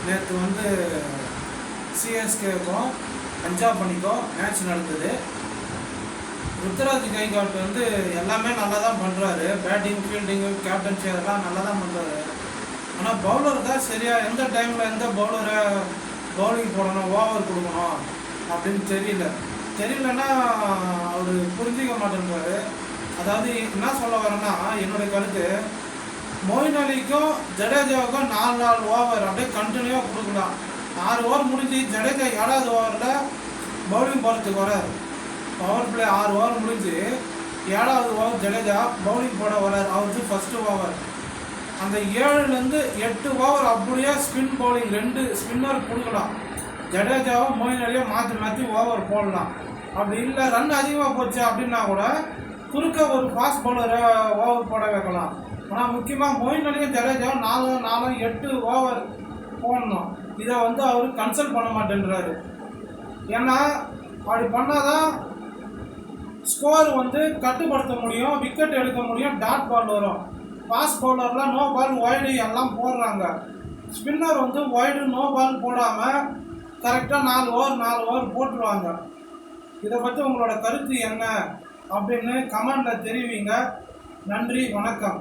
நேற்று வந்து சிஎஸ்கேக்கும் பஞ்சாப் அணிக்கும் மேட்ச் நடந்தது. ருத்ராஜ் கைகாட் வந்து எல்லாமே நல்லா தான் பண்ணுறாரு. பேட்டிங், ஃபீல்டிங்கு, கேப்டன்சி அதெல்லாம் நல்லா தான் பண்ணுறாரு. ஆனால் பவுலர் தான் சரியாக எந்த டைமில் எந்த பவுலரை பவுலிங் போடணும், ஓவர் கொடுக்கணும் அப்படின்னு தெரியலன்னா அவர் புரிஞ்சிக்க மாட்டேன்றாரு. அதாவது என்ன சொல்ல வரேன்னா, என்னுடைய கருத்து, மொயின் அலிக்கும் ஜடேஜாவுக்கும் 4 ஓவர் அப்படியே கண்டினியூவாக கொடுக்கலாம். 6 ஓவர் முடிஞ்சு ஜடேஜா 7வது ஓவரில் பவுலிங் போகிறதுக்கு வராரு. பவர் பிளே 6 ஓவர் முடிஞ்சு 7வது ஓவர் ஜடேஜா பவுலிங் போட வராரு. அவருக்கு ஃபஸ்ட்டு ஓவர். அந்த 7லேருந்து 8 ஓவர் அப்படியே ஸ்பின் பவுலிங் 2 ஸ்பின்னர் கொடுக்கலாம். ஜடேஜாவும் மொயின் அலியும் மாற்றி ஓவர் போடலாம். அப்படி இல்லை ரன் அதிகமாக போச்சு அப்படின்னா கூட குறுக்க ஒரு ஃபாஸ்ட் பவுலரை ஓவர் போட வைக்கலாம். ஆனால் முக்கியமாக மொயின் அலியும் ஜடேஜாவும் 4 8 ஓவர் போடணும். இதை வந்து அவர் கன்சல்ட் பண்ண மாட்டேன்றாரு. ஏன்னா அப்படி பண்ணால் தான் ஸ்கோர் வந்து கட்டுப்படுத்த முடியும், விக்கெட் எடுக்க முடியும், டாட் பால் வரும். ஃபாஸ்ட் பவுலர்லாம் நோ பால் ஒய்டு எல்லாம் போடுறாங்க. ஸ்பின்னர் வந்து ஒய்டு நோ பால் போடாமல் கரெக்டாக 4 ஓவர் போட்டுருவாங்க. இதை பற்றி உங்களோட கருத்து என்ன அப்படின்னு கமெண்டில் தெரிவிங்க. நன்றி, வணக்கம்.